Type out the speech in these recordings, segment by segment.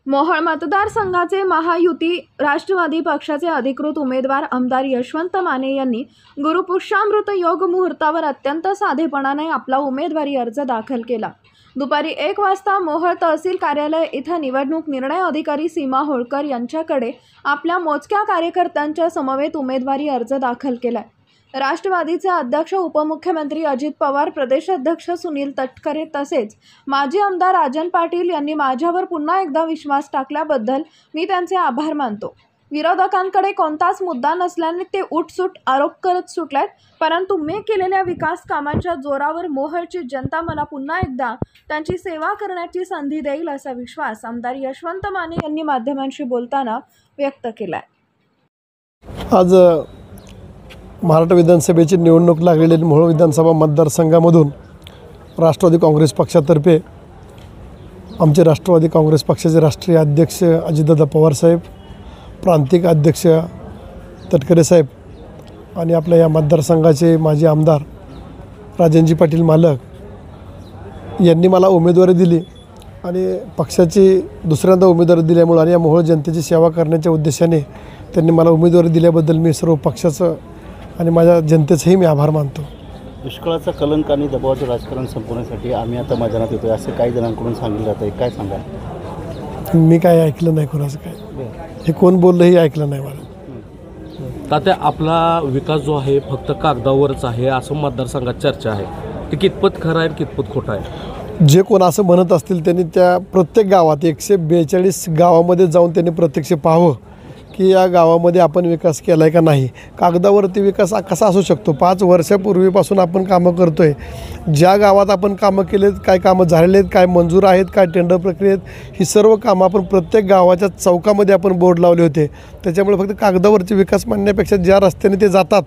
मोहोळ मतदारसंघाचे महायुती राष्ट्रवादी पक्षाचे अधिकृत उमेदवार आमदार यशवंत माने यांनी गुरुपुष्यामृत योग मुहूर्तावर अत्यंत साधेपणाने आपला उमेदवारी अर्ज दाखल केला। दुपारी 1 वाजता मोहोळ तहसील कार्यालय इथं निवडणूक निर्णय अधिकारी सीमा होळकर यांच्याकडे आपल्या मोजक्या कार्यकर्त्यांच्या समवेत उमेदवारी अर्ज दाखल केला। राष्ट्रवादीचे अध्यक्ष उपमुख्यमंत्री अजित पवार, प्रदेशाध्यक्ष सुनील तटकरे तसेच माजी आमदार राजन पाटील यांनी माझ्यावर पुन्हा एकदा विश्वास टाकल्याबद्दल मी त्यांचे आभार मानतो। विरोधकांकडे कोणताच मुद्दा नसल्याने ते उठसूट आरोप करत सुटलेत, परंतु मी केलेल्या विकास कामांच्या जोरावर मोहोळची जनता मला पुन्हा एकदा त्यांची सेवा करण्याची संधी देईल असा विश्वास आमदार यशवंत माने यांनी माध्यमांशी बोलताना व्यक्त केला। आज महाराष्ट्र विधानसभेची निवडणूक लागलेली मोहोळ विधानसभा मतदारसंघामधून राष्ट्रवादी काँग्रेस पक्षातर्फे आमचे राष्ट्रवादी काँग्रेस पक्षाचे राष्ट्रीय अध्यक्ष अजितदादा पवारसाहेब, प्रांतिक अध्यक्ष तटकरे साहेब आणि आपल्या या मतदारसंघाचे माजी आमदार राजनजी पाटील मालक यांनी मला उमेदवारी दिली आणि पक्षाची दुसऱ्यांदा उमेदवारी दिल्यामुळे आणि या मोहोळ जनतेची सेवा करण्याच्या उद्देशाने त्यांनी मला उमेदवारी दिल्याबद्दल मी सर्व पक्षाचं आणि माझ्या जनतेचंही मी आभार मानतो। दुष्काळाचा कलंक आणि दबावाचं राजकारण संपवण्यासाठी आम्ही आता मैदानात येतोय असं काही जणांकडून सांगितलं जातं, काय सांगाल? मी काय ऐकलं नाही कोणाचं, काय हे कोण बोललं हे ऐकलं नाही मला। तात्या, आपला विकास जो आहे फक्त कागदावरच आहे असं मतदारसंघात चर्चा आहे, ते कितपत खरं आहे कितपत खोटं आहे? जे कोण असं म्हणत असतील त्यांनी त्या प्रत्येक गावात 142 गावामध्ये जाऊन त्यांनी प्रत्यक्ष पाहावं की या गावामध्ये आपण विकास केला आहे का नाही। कागदावरती विकास कसा असू शकतो? 5 वर्षापूर्वीपासून आपण कामं करतो आहे। ज्या गावात आपण कामं केलेत, काय कामं झालेले आहेत, काय मंजूर आहेत, काय टेंडर प्रक्रियेत, ही सर्व कामं आपण प्रत्येक गावाच्या चौकामध्ये आपण बोर्ड लावले होते। त्याच्यामुळे फक्त कागदावरची विकास म्हणण्यापेक्षा ज्या रस्त्याने ते जातात,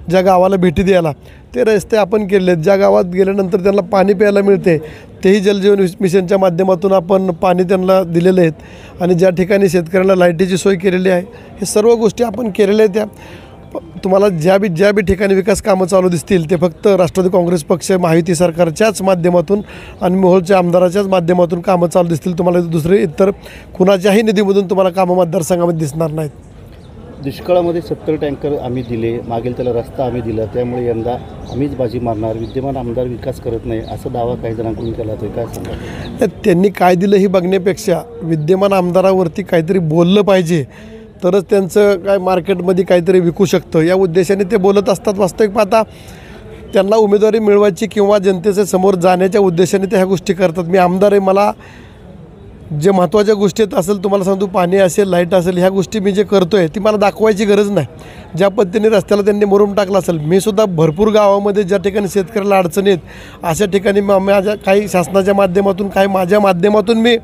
ज्या गावाला भेटी द्यायला, ते रस्ते आपण केले आहेत। ज्या गावात गेल्यानंतर त्यांना पाणी प्यायला मिळते तेही जलजीवन मिशनच्या माध्यमातून आपण पाणी त्यांना दिलेले आहेत आणि ज्या ठिकाणी शेतकऱ्यांना लाईटीची सोय केलेली आहे, हे सर्व गोष्टी आपण केलेल्या आहेत। त्या तुम्हाला ज्या बी ठिकाणी विकास कामं चालू दिसतील ते फक्त राष्ट्रवादी काँग्रेस पक्ष महायुती सरकारच्याच माध्यमातून आणि मोहोळच्या आमदाराच्याच माध्यमातून कामं चालू दिसतील। तुम्हाला दुसरे इतर कुणाच्याही निधीमधून तुम्हाला कामं मतदारसंघामध्ये दिसणार नाहीत। दुष्काळामध्ये 70 टँकर आम्ही दिले, मागेल त्याला रस्ता आम्ही दिला, त्यामुळे यंदा आम्हीच बाजी मारणार, विद्यमान आमदार विकास करत नाही असा दावा काही जणांकडून केला जातो, काय सांगा? त्यांनी काय दिलं हे बघण्यापेक्षा विद्यमान आमदारावरती काहीतरी बोललं पाहिजे, तरच त्यांचं काय मार्केटमध्ये काहीतरी विकू शकतं या उद्देशाने ते बोलत असतात। वास्तविक पाहता त्यांना उमेदवारी मिळवायची किंवा जनतेच्या समोर जाण्याच्या उद्देशाने ते ह्या गोष्टी करतात। मी आमदार आहे, मला जे महत्त्वाच्या गोष्टीत असेल, तुम्हाला सांगतो, पाणी असेल, लाईट असेल, ह्या गोष्टी मी जे करतो आहे ती मला दाखवायची गरज नाही। ज्या पद्धतीने रस्त्याला त्यांनी मुरुम टाकला असेल, मी सुद्धा भरपूर गावामध्ये ज्या ठिकाणी शेतकऱ्याला अडचणी आहेत अशा ठिकाणी माझ्या काही शासनाच्या माध्यमातून, काही माझ्या माध्यमातून मी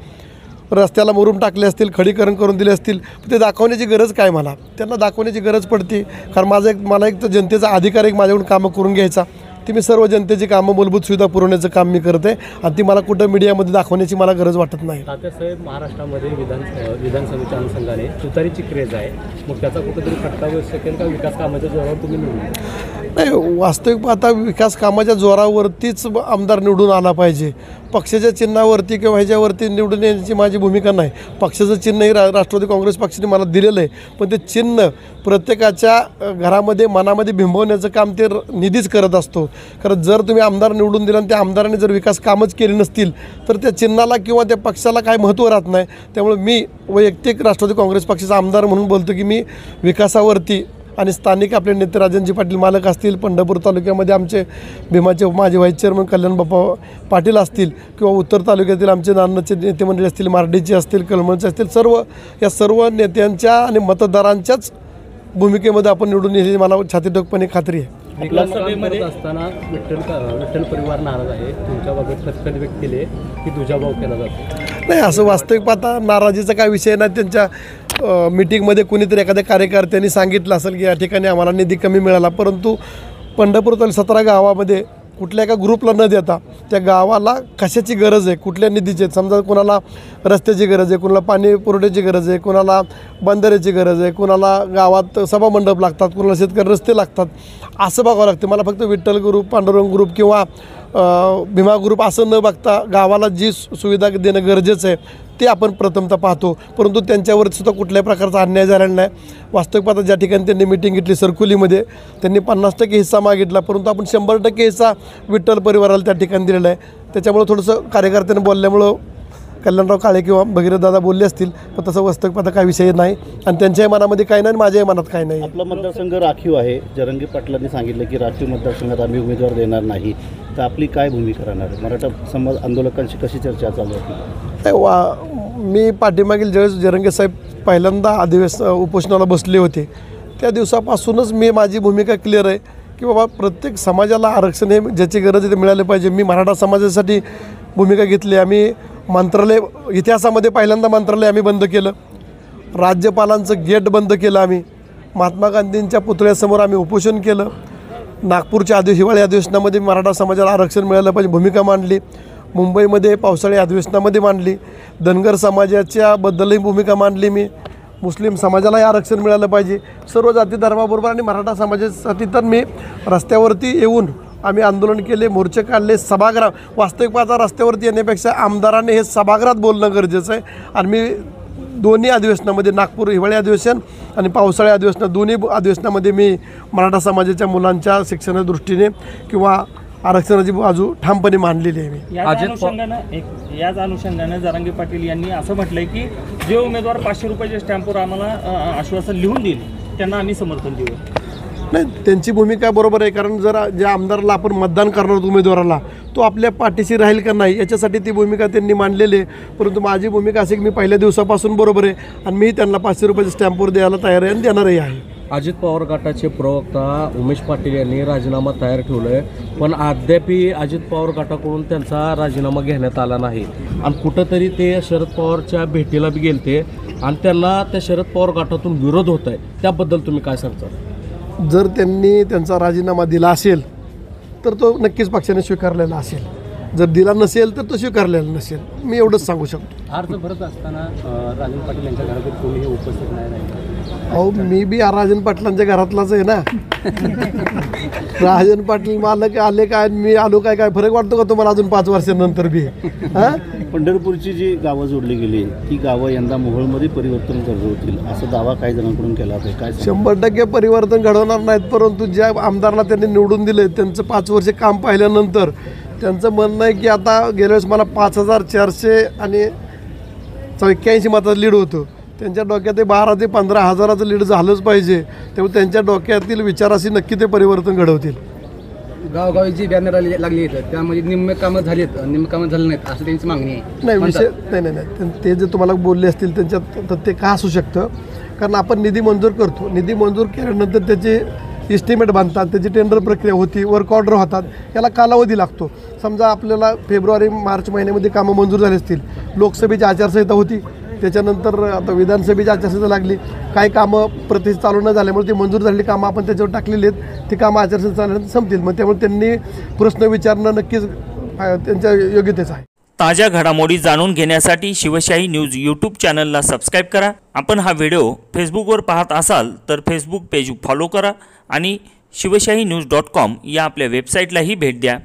रस्त्याला मुरुम टाकले असतील, खडीकरण करून दिले असतील, ते दाखवण्याची गरज काय? मला त्यांना दाखवण्याची गरज पडते, कारण मला एक तर जनतेचा अधिकार एक माझ्याकडून कामं करून घ्यायचा। ती मी सर्व जनतेची कामं, मूलभूत सुविधा पुरवण्याचं काम मी करते आणि ती मला कुठं मीडियामध्ये दाखवण्याची मला गरज वाटत नाही। तात्यासाहेब, महाराष्ट्रामध्ये विधानसभेच्या अनुषंगाने तुतारीची क्रेज आहे, मग त्याचा कुठेतरी फटका बसू शकेल का विकास कामाच्या जोरावर तुम्ही निवडून? नाही, वास्तविक आता विकास कामाच्या जोरावरतीच आमदार निवडून आला पाहिजे। पक्षाच्या चिन्हावरती किंवा ह्याच्यावरती निवडून येण्याची माझी भूमिका नाही। पक्षाचं चिन्हही राष्ट्रवादी काँग्रेस पक्षाने मला दिलेलं आहे, पण ते चिन्ह प्रत्येकाच्या घरामध्ये, मनामध्ये बिंबवण्याचं काम ते निधीच करत असतो। कारण जर तुम्ही आमदार निवडून दिला आणि त्या आमदाराने जर विकास कामच केली नसतील तर त्या चिन्हाला किंवा त्या पक्षाला काय महत्त्व राहत नाही। त्यामुळे मी वैयक्तिक राष्ट्रवादी काँग्रेस पक्षाचा आमदार म्हणून बोलतो की मी विकासावरती आणि स्थानिक आपले नेते राजनजी पाटील मालक असतील, पंढरपूर तालुक्यामध्ये आमचे भीमाचे माजी व्हाईस चेअरमन कल्याण बाप्पा पाटील असतील किंवा उत्तर तालुक्यातील आमचे नानाचे नेते मंडळी असतील, मार्डीचे असतील, कळमळचे असतील, या सर्व नेत्यांच्या आणि मतदारांच्याच भूमिकेमध्ये आपण निवडून येण्याची मला छातीठोकपणे खात्री आहे। विधानसभेमध्ये असताना विठ्ठल परिवार नाराज आहे, तुमच्याबाबत खतखत व्यक्त केले की तुझ्याभाव केला जातो? नाही, असं वास्तविक पाहता नाराजीचा काय विषय नाही। त्यांच्या मीटिंगमध्ये कुणीतरी एखाद्या कार्यकर्त्यांनी सांगितलं असेल की या ठिकाणी आम्हाला निधी कमी मिळाला, परंतु पंढरपूर तालुक्यात 17 गावामध्ये कुठल्या एका ग्रुपला न देता त्या गावाला कशाची गरज आहे, कुठल्या निधीची, समजा कोणाला रस्त्याची गरज आहे, कोणाला पाणी पुरवठ्याची गरज आहे, कोणाला बंधाऱ्याची गरज आहे, कोणाला गावात सभामंडप लागतात, कोणाला शेतकरी रस्ते लागतात, असं बघावं लागतं। मला फक्त विठ्ठल ग्रुप, पांडुरंग ग्रुप किंवा भीमा ग्रुप असं न बघता गावाला जी सुविधा देणं गरजेचं आहे ते आपण प्रथमतः पाहतो, परंतु त्यांच्यावर सुद्धा कुठल्याही प्रकारचा अन्याय झालेला नाही. वास्तविक पाहता ज्या ठिकाणी त्यांनी मिटिंग घेतली सरकुलीमध्ये, त्यांनी 50% हिस्सा मागितला, परंतु आपण 100% हिस्सा विठ्ठल परिवाराला त्या ठिकाणी दिलेला आहे. त्याच्यामुळं थोडंसं कार्यकर्त्यांनी बोलल्यामुळं कल्याणराव काळे किंवा भगीरथ दादा बोलले असतील, पण तसं वास्तविक पाहता काही विषय नाही आणि त्यांच्याही मनामध्ये काही नाही आणि माझ्याही मनात काही नाही. आपला मतदारसंघ राखीव आहे. जरांगे पाटलांनी सांगितलं की राखीव मतदारसंघात आम्ही उमेदवार देणार नाही, तर आपली काय भूमिका राहणार आहे? मराठा समाज आंदोलकांशी कशी चर्चा चालू आहे? मी पाठीमागील ज्यावेळेस जरांगे साहेब पहिल्यांदा उपोषणाला बसले होते त्या दिवसापासूनच माझी भूमिका क्लिअर आहे की बाबा प्रत्येक समाजाला आरक्षण हे ज्याची गरज आहे ते मिळाले पाहिजे. मी मराठा समाजासाठी भूमिका घेतली. आम्ही मंत्रालय, इतिहासामध्ये पहिल्यांदा मंत्रालय आम्ही बंद केलं, राज्यपालांचं गेट बंद केलं, आम्ही महात्मा गांधींच्या पुतळ्यासमोर आम्ही उपोषण केलं, नागपूरच्या हिवाळी अधिवेशनामध्ये मराठा समाजाला आरक्षण मिळालं पाहिजे भूमिका मांडली, मुंबईमध्ये पावसाळी अधिवेशनामध्ये मांडली, धनगर समाजाच्याबद्दलही भूमिका मांडली मी, मुस्लिम समाजालाही आरक्षण मिळालं पाहिजे, सर्व जाती धर्माबरोबर आणि मराठा समाजासाठी तर मी रस्त्यावरती येऊन आम्ही आंदोलन केले, मोर्चे काढले, सभागृह. वास्तविक पाहता रस्त्यावरती येण्यापेक्षा आमदारांनी हे सभागृहात बोलणं गरजेचं आहे. आणि मी दोन्ही अधिवेशनामध्ये, नागपूर हिवाळी अधिवेशन आणि पावसाळी अधिवेशन, दोन्ही अधिवेशनामध्ये मी मराठा समाजाच्या मुलांच्या शिक्षणाच्या दृष्टीने किंवा आरक्षणाची बाजू ठामपणे मांडलेली आहे. मी याच अनुषंगानं जरांगे पाटील यांनी असं म्हटलंय की जे उमेदवार 500 रुपयाच्या स्टॅम्पवर आम्हाला आश्वासन लिहून देईल त्यांना आम्ही समर्थन देऊ. नाही, त्यांची भूमिका बरोबर आहे, कारण जर ज्या आमदाराला आपण मतदान करणार उमेदवाराला तो आपल्या पाठीशी राहील का नाही याच्यासाठी ती भूमिका त्यांनी मांडलेली आहे. परंतु माझी भूमिका अशी की मी पहिल्या दिवसापासून बरोबर आहे आणि मी त्यांना 500 रुपयाच्या स्टॅम्पवर द्यायला तयार आहे आणि देणारही आहे. अजित पवार गटाचे प्रवक्ता उमेश पाटील यांनी राजीनामा तयार ठेवला आहे, पण अद्यापही अजित पवार गटाकडून त्यांचा राजीनामा घेण्यात आला नाही आणि कुठंतरी ते शरद पवारच्या भेटीला बी गेलते आणि त्यांना त्या शरद पवार गटातून विरोध होत आहे. त्याबद्दल तुम्ही काय सांगता? जर त्यांनी त्यांचा राजीनामा दिला असेल तर तो नक्कीच पक्षाने स्वीकारलेला असेल, जर दिला नसेल तर तो स्वीकारलेला नसेल. मी एवढंच सांगू शकतो. अर्ज भरत असताना राजन पाटील यांच्या घरातील कोणीही उपस्थित नाही. अहो, मी बी राजन पाटलांच्या घरातलाच आहे ना. राजन पाटील मालक आले काय, मी आलो काय, काय फरक वाटतो का तुम्हाला अजून 5 वर्षांनंतर बी? पंढरपूरची जी गावं जोडली गेली ती गावं यंदा मोहोळमध्ये परिवर्तन घडवतील असा दावा काही जणांकडून केला आहे. काय 100% परिवर्तन घडवणार नाहीत, परंतु ज्या आमदाराला त्यांनी निवडून दिले त्यांचं 5 वर्ष काम पाहिल्यानंतर त्यांचं म्हणणं आहे की आता गेल्या वेळेस मला 5400 आणि 81 मताचं लीड होतं, त्यांच्या डोक्यात ते 12 ते 15 हजाराचं लीड झालंच पाहिजे. त्यामुळे त्यांच्या डोक्यातील विचाराशी नक्की ते परिवर्तन घडवतील. गावगावी जी बॅनर लागली आहेत त्यामध्ये निम्मे कामं झाली आहेत, निम्मे कामं झाले नाहीत असं त्यांची मागणी आहे. नाही, विषय नाही. ते जे तुम्हाला बोलले असतील त्यांच्यात तर ते का असू शकतं, कारण आपण निधी मंजूर करतो, निधी मंजूर केल्यानंतर त्याचे इस्टिमेट बांधतात, त्याची टेंडर प्रक्रिया होती, वर्क ऑर्डर होतात, याला कालावधी लागतो. समजा आपल्याला फेब्रुवारी मार्च महिन्यामध्ये कामं मंजूर झाली असतील, लोकसभेची आचारसंहिता होती, त्याच्यानंतर आता विधानसभेची आचारसंहिता लागली, काही कामं चालू न झाल्यामुळे ती मंजूर झालेली कामं आपण त्याच्यावर टाकलेली आहेत, ती कामं आचारसंहिता झाल्यानंतर संपतील. मग त्यामुळे त्यांनी प्रश्न विचारणं नक्कीच त्यांच्या योग्यतेचं आहे. ताज्या घडामोडी जाणून घेण्यासाठी शिवशाही न्यूज यूट्यूब चॅनलला सबस्क्राईब करा. आपण हा व्हिडिओ फेसबुकवर पाहत असाल तर फेसबुक पेज फॉलो करा आणि शिवशाही न्यूज.com या आपल्या वेबसाईटलाही भेट द्या.